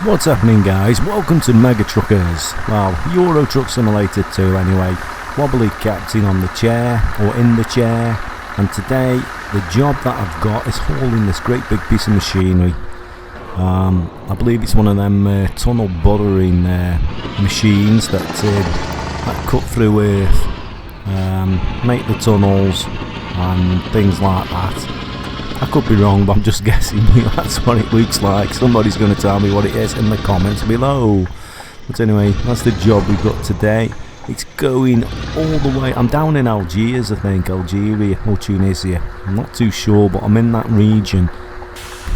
What's happening, guys? Welcome to Mega Truckers. Well, Euro Truck Simulator 2 anyway. Wobbly captain on the chair, or in the chair, and today the job that I've got is hauling this great big piece of machinery. I believe it's one of them tunnel boring machines that cut through earth, make the tunnels and things like that. I could be wrong, but I'm just guessing. That's what it looks like. Somebody's going to tell me what it is in the comments below. But anyway, that's the job we've got today. It's going all the way. I'm down in Algiers, I think, Algeria or Tunisia. I'm not too sure, but I'm in that region.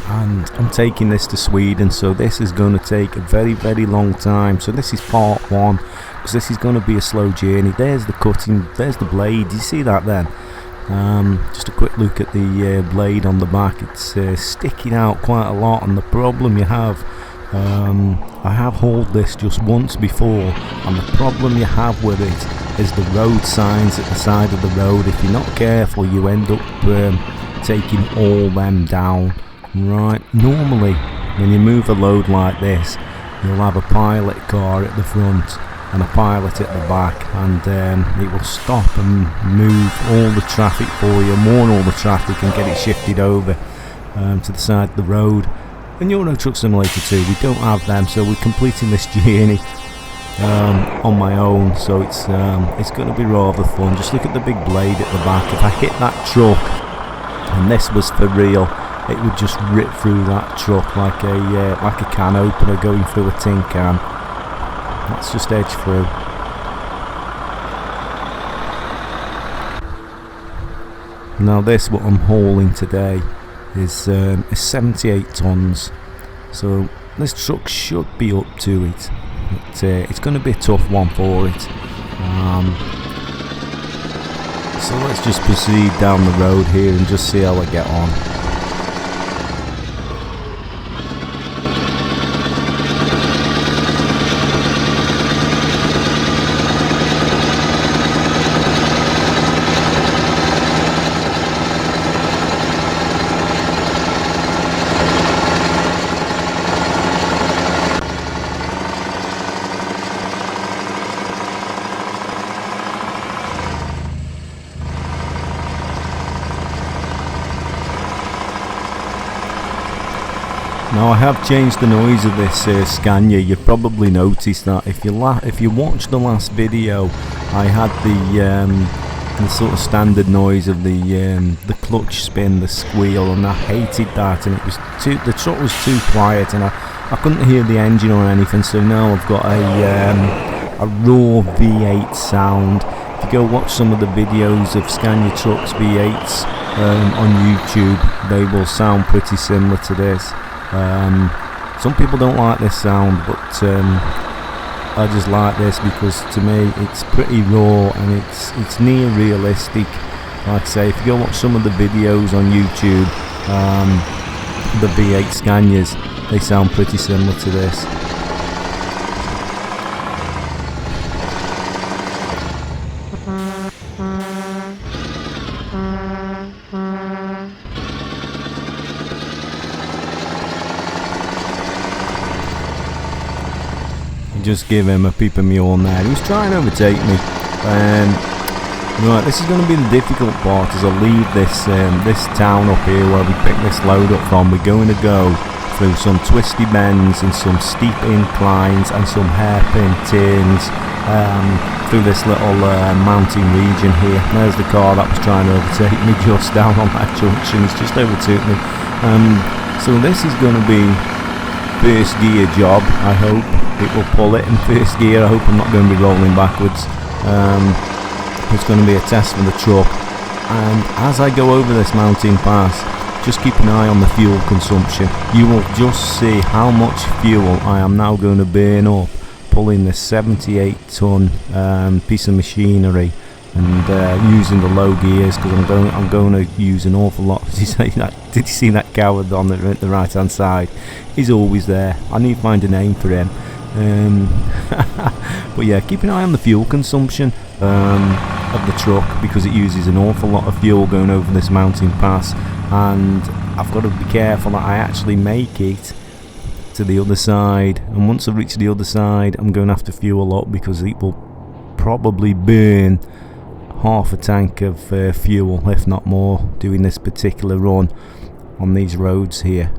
And I'm taking this to Sweden, so this is going to take a very, very long time. So this is part one, because this is going to be a slow journey. There's the cutting, there's the blade. You see that then? Just a quick look at the blade on the back. It's sticking out quite a lot, and the problem you have, I have hauled this just once before, and the problem you have with it is the road signs at the side of the road. If you're not careful, you end up taking all them down. Right, normally when you move a load like this, you'll have a pilot car at the front and a pilot at the back, and it will stop and move all the traffic for you, warn all the traffic and get it shifted over to the side of the road. In Euro Truck Simulator 2 we don't have them, so we're completing this journey on my own, so it's going to be rather fun. Just look at the big blade at the back. If I hit that truck, and this was for real, it would just rip through that truck like a can opener going through a tin can. Let's just edge through. Now this, what I'm hauling today, is 78 tons. So this truck should be up to it. But, it's going to be a tough one for it. So let's just proceed down the road here and just see how I get on. Now I have changed the noise of this Scania. You've probably noticed that. If you watched the last video, I had the sort of standard noise of the clutch spin, the squeal, and I hated that. And the truck was too quiet, and I couldn't hear the engine or anything. So now I've got a raw V8 sound. If you go watch some of the videos of Scania trucks V8s on YouTube, they will sound pretty similar to this. Some people don't like this sound, but I just like this because to me it's pretty raw and it's near realistic. Like I say, if you go watch some of the videos on YouTube, the V8 Scanias, they sound pretty similar to this. Just give him a peep of me on there. He was trying to overtake me. Right, this is going to be the difficult part as I leave this town up here where we picked this load up from. We're going to go through some twisty bends and some steep inclines and some hairpin turns through this little mountain region here. There's the car that was trying to overtake me just down on that junction. He's just overtook me. So this is going to be first gear job, I hope. It will pull it in first gear. I hope I'm not going to be rolling backwards. It's going to be a test for the truck. And as I go over this mountain pass, just keep an eye on the fuel consumption. You will just see how much fuel I am now going to burn up pulling this 78 ton piece of machinery and using the low gears, because I'm going to use an awful lot. Did you see that coward on the right hand side? He's always there. I need to find a name for him. But yeah, keep an eye on the fuel consumption of the truck, because it uses an awful lot of fuel going over this mountain pass, and I've got to be careful that I actually make it to the other side, and once I reach the other side I'm going to have to fuel up, because it will probably burn half a tank of fuel, if not more, doing this particular run on these roads here.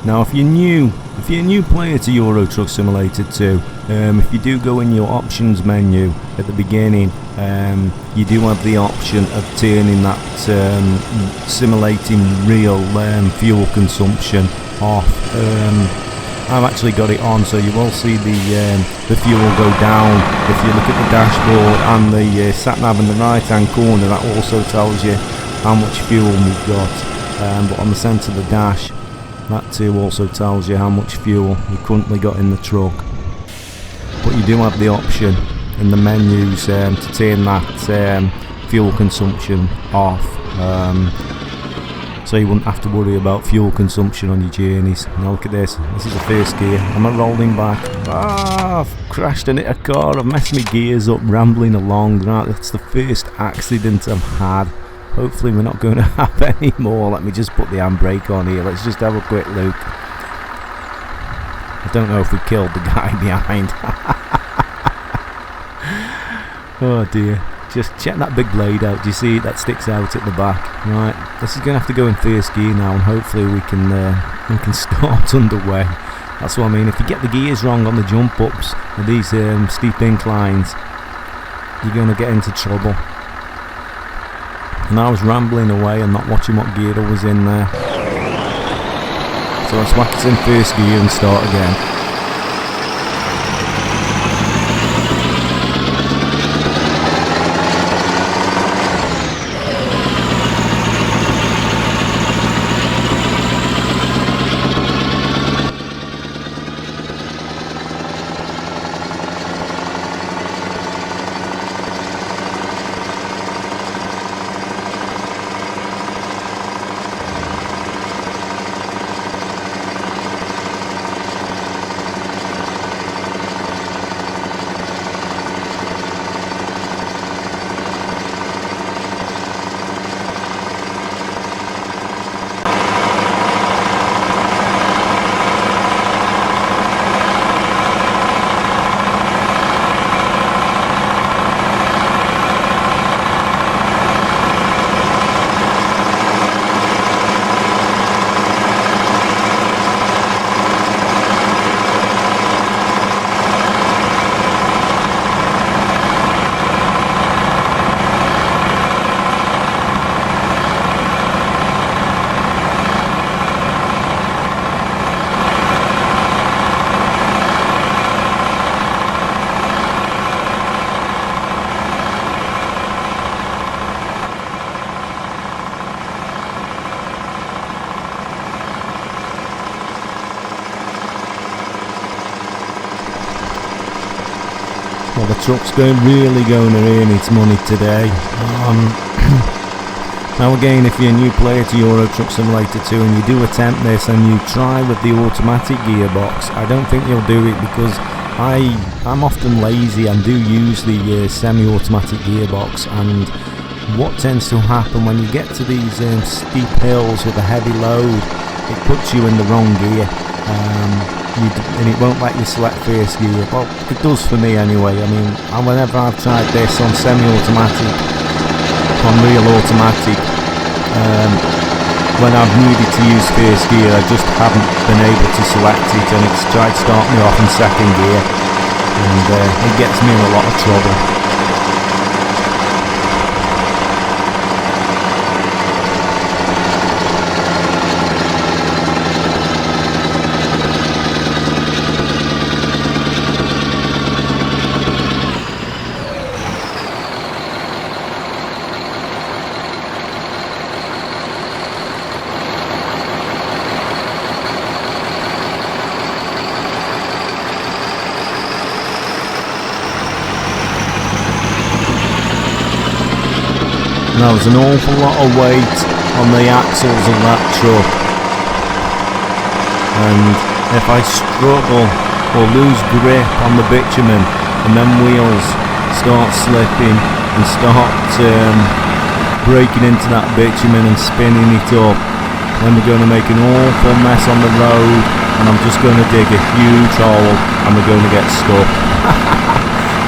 Now if you're a new player to Euro Truck Simulator 2, if you do go in your options menu at the beginning, you do have the option of turning that simulating real fuel consumption off. I've actually got it on, so you will see the fuel go down. If you look at the dashboard and the sat nav in the right hand corner, that also tells you how much fuel we've got. But on the centre of the dash, that too also tells you how much fuel you've currently got in the truck. But you do have the option in the menus to turn that fuel consumption off, so you wouldn't have to worry about fuel consumption on your journeys. Now look at this, this is the first gear, I'm not rolling back. I've crashed and hit a car, I've messed my gears up rambling along. Right, that's the first accident I've had. Hopefully we're not going to have any more. Let me just put the handbrake on here, let's just have a quick look. I don't know if we killed the guy behind. Oh dear. Just check that big blade out. Do you see that sticks out at the back? Right, this is going to have to go in first gear now, and hopefully we can start underway. That's what I mean. If you get the gears wrong on the jump ups with these steep inclines, you're going to get into trouble. And I was rambling away and not watching what gear I was in there. So let's whack it in first gear and start again. Well, the truck's really going to earn its money today. Now again, if you're a new player to Euro Truck Simulator 2 and you do attempt this and you try with the automatic gearbox, I don't think you'll do it, because I'm often lazy and do use the semi-automatic gearbox. And what tends to happen when you get to these steep hills with a heavy load, it puts you in the wrong gear. And it won't let you select first gear. Well, it does for me anyway. I mean, whenever I've tried this on semi-automatic, on real automatic, when I've needed to use first gear, I just haven't been able to select it, and it's tried to start me off in second gear, and it gets me in a lot of trouble. Now there's an awful lot of weight on the axles of that truck, and if I struggle or lose grip on the bitumen and then wheels start slipping and start breaking into that bitumen and spinning it up. Then we're going to make an awful mess on the road, and I'm just going to dig a huge hole and we're going to get stuck.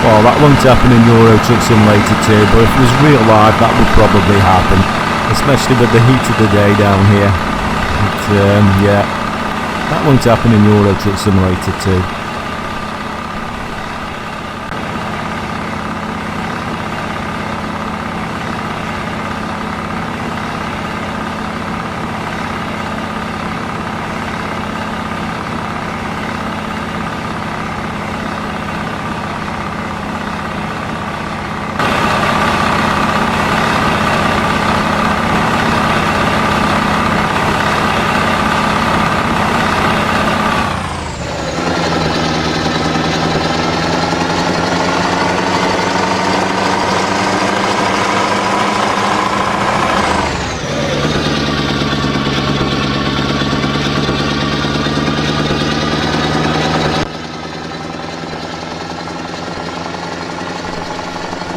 Well, that won't happen in Euro Truck Simulator 2, but if it was real life that would probably happen, especially with the heat of the day down here. But, yeah, that won't happen in Euro Truck Simulator 2.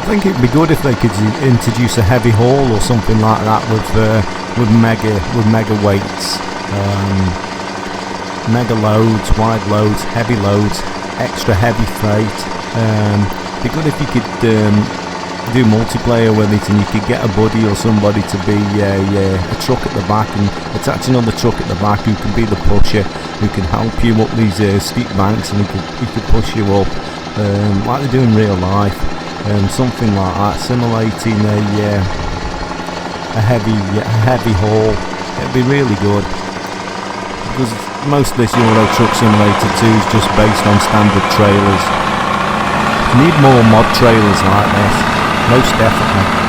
I think it'd be good if they could introduce a heavy haul or something like that with mega weights, mega loads, wide loads, heavy loads, extra heavy freight. It'd be good if you could do multiplayer with it, and you could get a buddy or somebody to be a truck at the back and attach another truck at the back who can be the pusher, who can help you up these steep banks, and he could push you up like they do in real life. Something like that, simulating a heavy haul. It'd be really good, because most of this Euro Truck Simulator 2 is just based on standard trailers. You need more mod trailers like this, most definitely.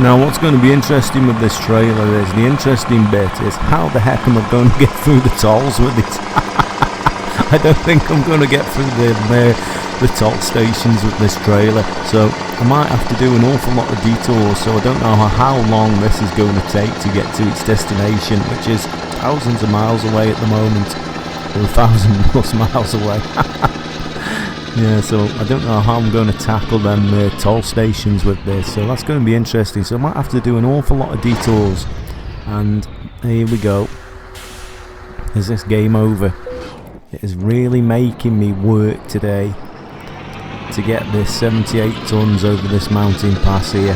Now what's going to be interesting with this trailer is, the interesting bit is, how the heck am I going to get through the tolls with it? I don't think I'm going to get through the toll stations with this trailer, so I might have to do an awful lot of detours, so I don't know how long this is going to take to get to its destination, which is thousands of miles away at the moment, or 1,000+ miles away. Yeah, so I don't know how I'm going to tackle them toll stations with this, so that's going to be interesting. So I might have to do an awful lot of detours. And here we go. Is this game over? It is really making me work today to get this 78 tons over this mountain pass here.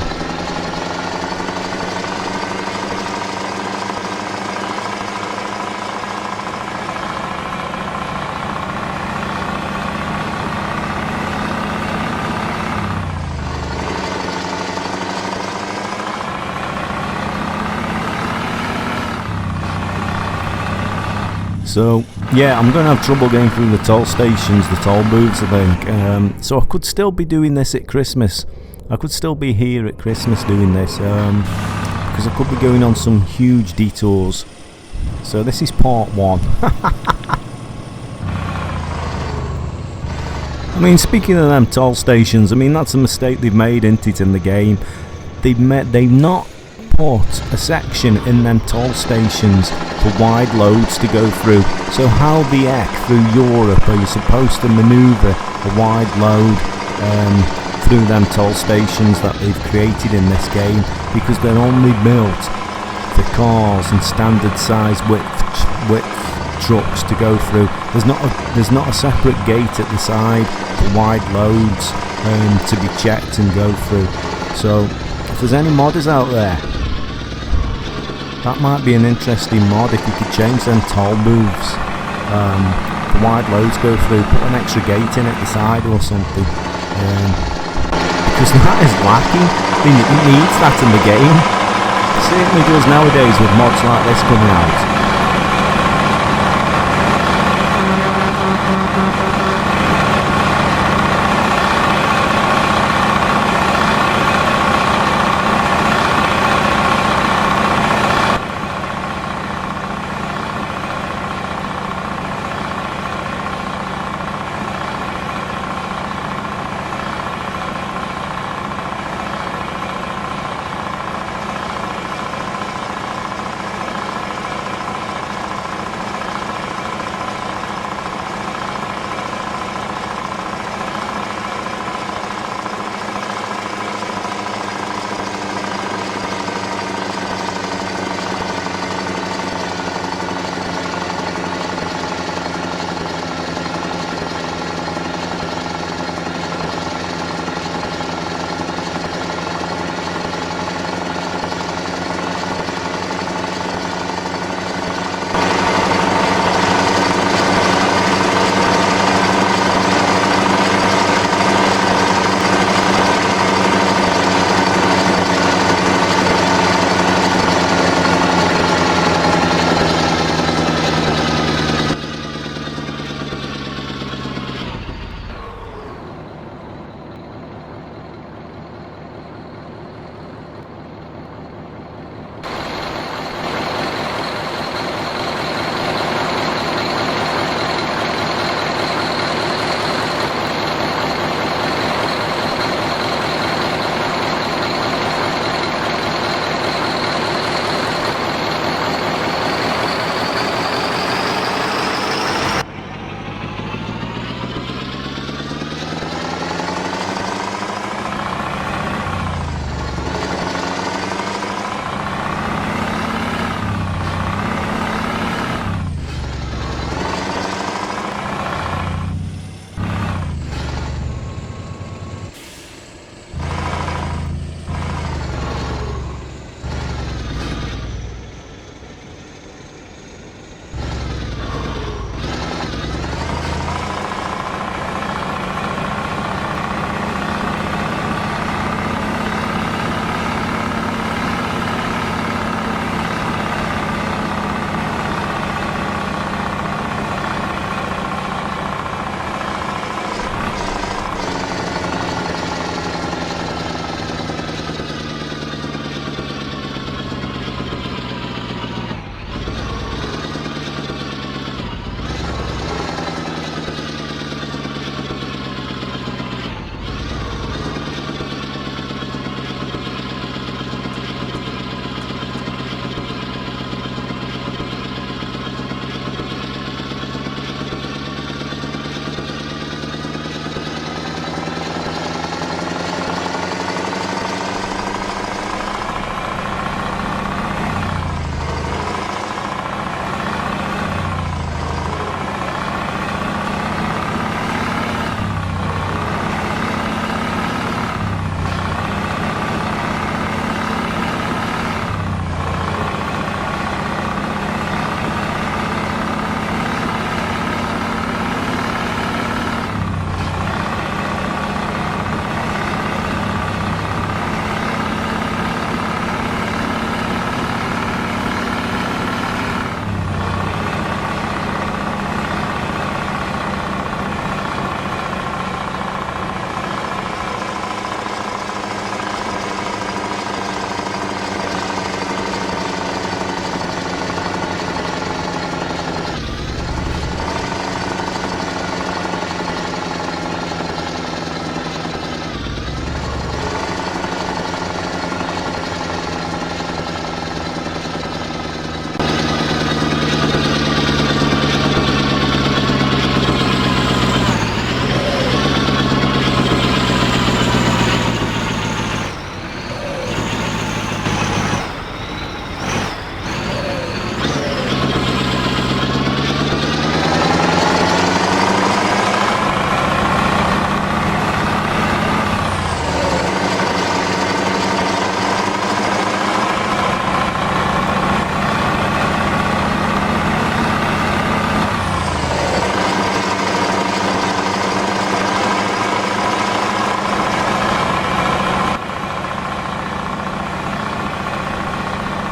So yeah, I'm going to have trouble getting through the toll stations, the toll booths, I think. So I could still be doing this at Christmas. I could still be here at Christmas doing this, because I could be going on some huge detours. So this is part 1. I mean, speaking of them toll stations, I mean, that's a mistake they've made, isn't it, in the game? They've not put a section in them toll stations for wide loads to go through. So how the heck through Europe are you supposed to manoeuvre a wide load through them toll stations that they've created in this game? Because they're only built for cars and standard size width trucks to go through. There's not a separate gate at the side for wide loads to be checked and go through. So if there's any modders out there, that might be an interesting mod, if you could change them toll booths for wide loads go through, put an extra gate in at the side or something, because that is lacking. I mean, it needs that in the game. It certainly does nowadays with mods like this coming out.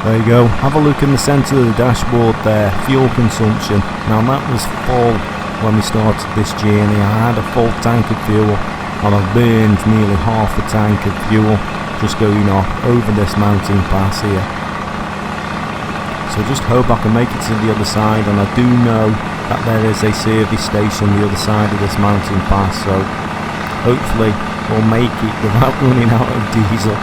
There you go. Have a look in the centre of the dashboard there. Fuel consumption. Now that was full when we started this journey. I had a full tank of fuel and I've burned nearly half a tank of fuel just going off over this mountain pass here. So just hope I can make it to the other side, and I do know that there is a service station the other side of this mountain pass, so hopefully we'll make it without running out of diesel.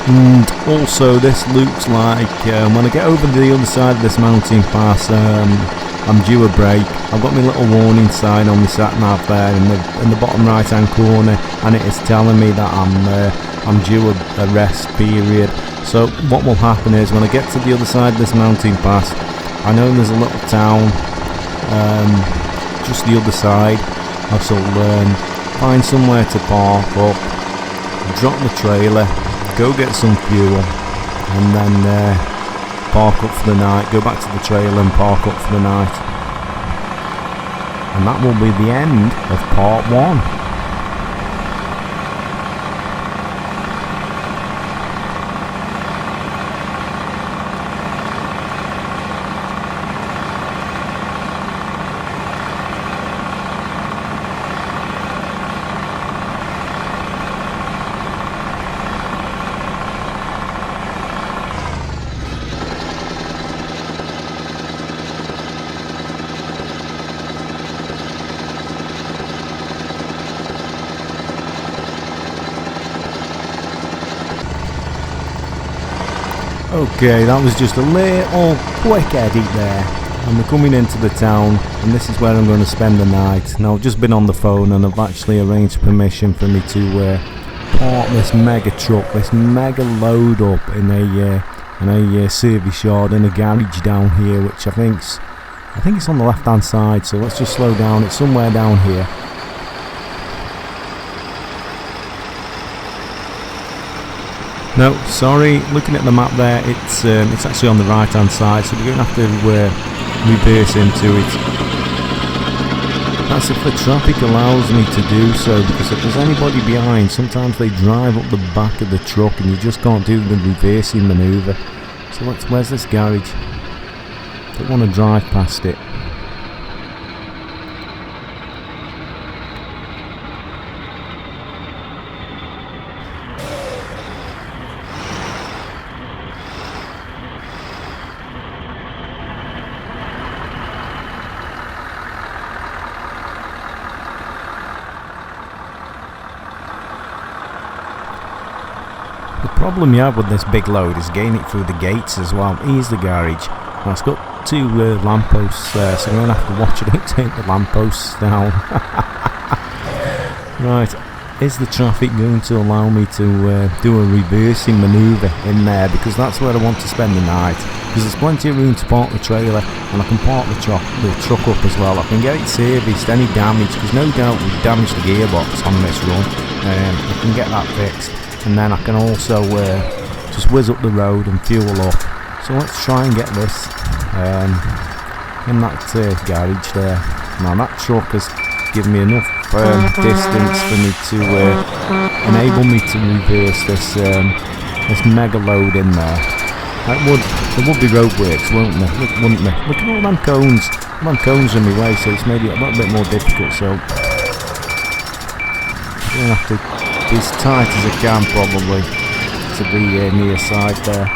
And also this looks like when I get over to the other side of this mountain pass, I'm due a break. I've got my little warning sign on my sat nav there in the bottom right hand corner, and it is telling me that I'm due a rest period. So what will happen is when I get to the other side of this mountain pass, I know there's a little town just the other side. I shall find somewhere to park up, drop the trailer, go get some fuel, and then park up for the night, go back to the trailer and park up for the night. And that will be the end of part 1. Okay, that was just a little quick edit there, and we're coming into the town, and this is where I'm going to spend the night. Now I've just been on the phone and I've actually arranged permission for me to park this mega truck, this mega load up in a service yard in a garage down here, which I think it's on the left hand side, so let's just slow down. It's somewhere down here. No, sorry, looking at the map there, it's actually on the right hand side, so we're going to have to reverse into it. That's if the traffic allows me to do so, because if there's anybody behind, sometimes they drive up the back of the truck and you just can't do the reversing manoeuvre. So where's this garage? Don't want to drive past it. The problem you have with this big load is getting it through the gates as well. Here's the garage. Now it's got 2 lampposts there, so I'm going to have to watch it take the lampposts down. Right, is the traffic going to allow me to do a reversing manoeuvre in there? Because that's where I want to spend the night. Because there's plenty of room to park the trailer, and I can park the truck up as well. I can get it serviced, any damage, because no doubt we've damaged the gearbox on this run. I can get that fixed. And then I can also just whiz up the road and fuel up. So let's try and get this in that garage there. Now that truck has given me enough distance for me to enable me to reverse this mega load in there. There would be roadworks, wouldn't there? Look at all them cones. All them cones in my way, so it's made it a little bit more difficult. So I'm going to have to be as tight as I can probably to the near side there.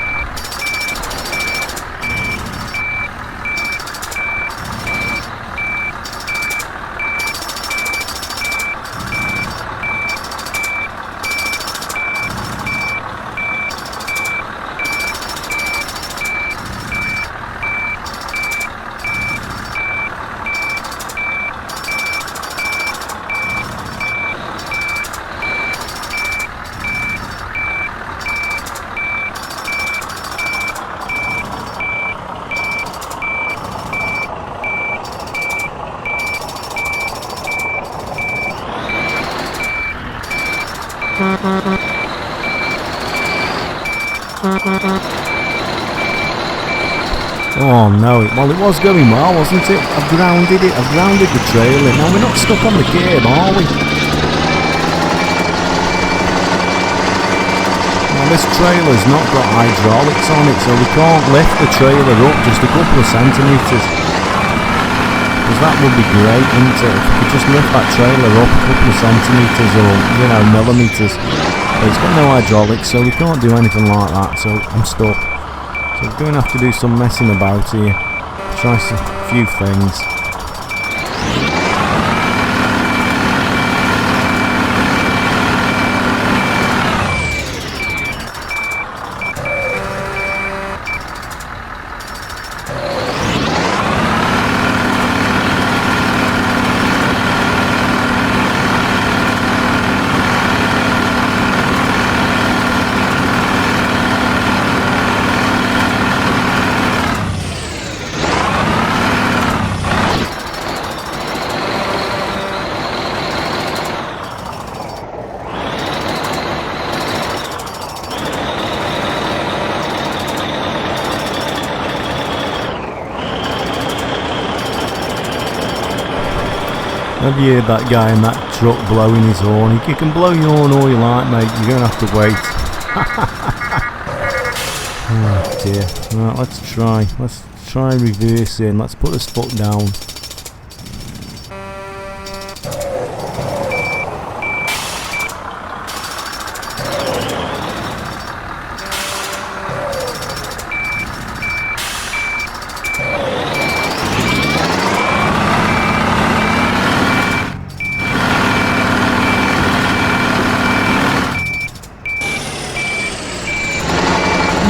Oh no, well it was going well, wasn't it? I've grounded the trailer. Now we're not stuck on the curb, are we? this trailer's not got hydraulics on it, so we can't lift the trailer up just a couple of centimetres. Because that would be great, wouldn't it? If we could just lift that trailer up a couple of centimetres or, you know, millimetres. But it's got no hydraulics, so we can't do anything like that, so I'm stuck. So we're going to have to do some messing about here. Try a few things. Have you heard that guy in that truck blowing his horn? You can blow your horn all you like, mate. You're going to have to wait. Oh dear. Right, let's try reversing. Let's put his foot down.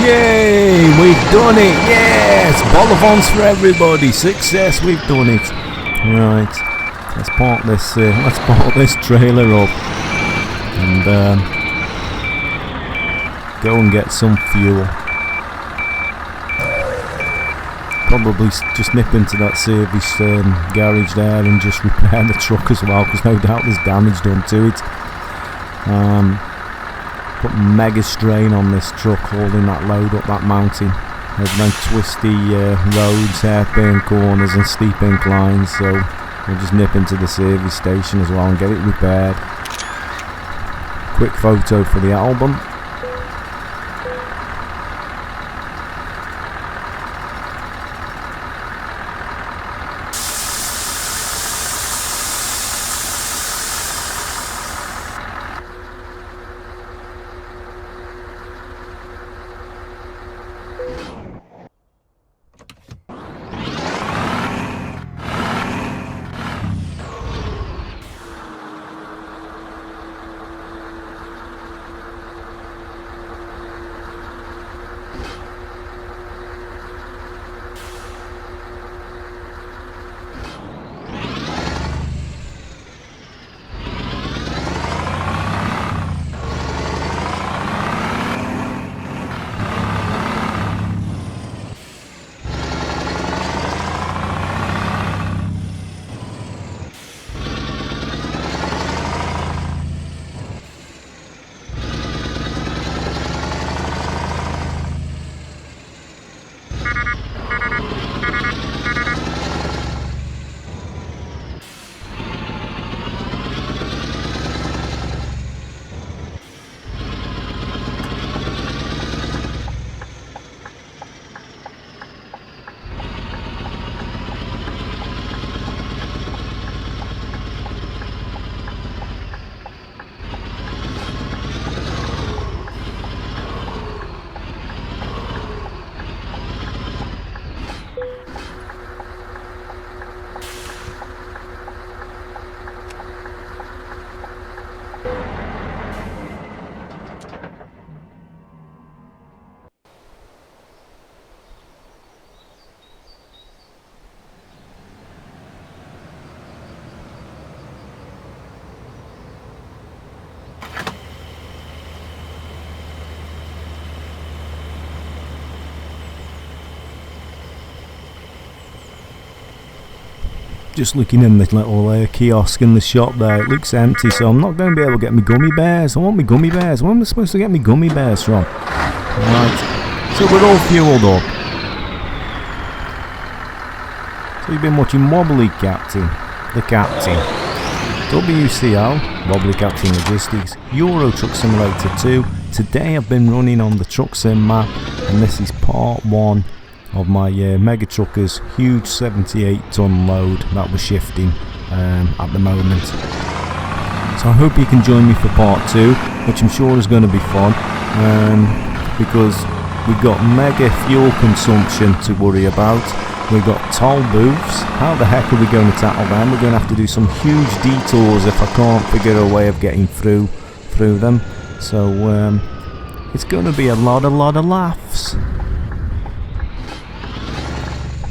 Yay! We've done it! Yes! Bolivons for everybody! Success! We've done it! Right. Let's park this trailer up and go and get some fuel. Probably just nip into that service garage there and just repair the truck as well, because no doubt there's damage done to it. Put mega strain on this truck holding that load up that mountain. There's no twisty roads, hairpin corners and steep inclines, so we'll just nip into the service station as well and get it repaired. Quick photo for the album. Just looking in the little kiosk in the shop there, it looks empty, so I'm not going to be able to get my gummy bears. I want my gummy bears. Where am I supposed to get my gummy bears from? Right, so we're all fueled up. So you've been watching Wobbly Captain, the Captain, WCL, Wobbly Captain Logistics, Euro Truck Simulator 2, today I've been running on the Truck Sim map, and this is part 1 of my Mega Trucker's huge 78 ton load that we're shifting at the moment. So I hope you can join me for part 2, which I'm sure is going to be fun, because we've got mega fuel consumption to worry about. We've got toll booths. How the heck are we going to tackle them? We're going to have to do some huge detours if I can't figure a way of getting through them. So it's going to be a lot of laughs.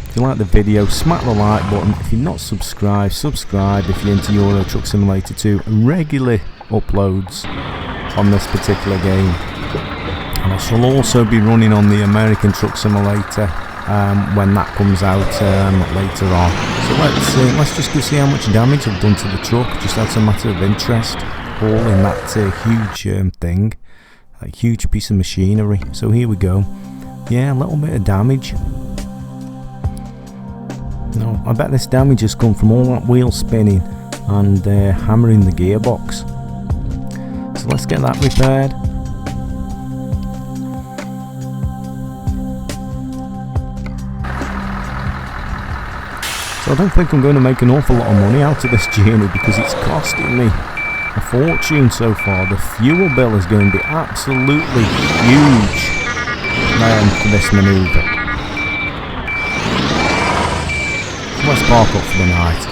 If you like the video, smack the like button. If you're not subscribed, subscribe if you're into Euro Truck Simulator 2. Regular uploads on this particular game. And I shall also be running on the American Truck Simulator when that comes out later on. So let's just go see how much damage I've done to the truck, just as a matter of interest, hauling that huge thing, a huge piece of machinery. So here we go. Yeah, a little bit of damage. No, I bet this damage has come from all that wheel spinning and hammering the gearbox. So let's get that repaired. So I don't think I'm going to make an awful lot of money out of this journey, because it's costing me a fortune so far. The fuel bill is going to be absolutely huge for this manoeuvre. Let's park up for the night.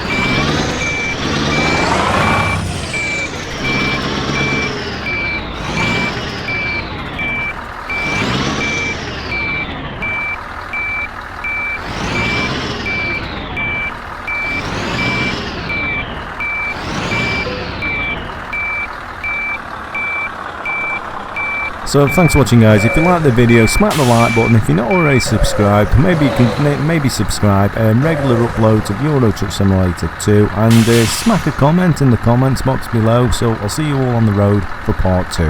So thanks for watching, guys. If you like the video, smack the like button. If you're not already subscribed, maybe you can subscribe. Regular uploads of Euro Truck Simulator 2, and smack a comment in the comments box below. So I'll see you all on the road for part 2.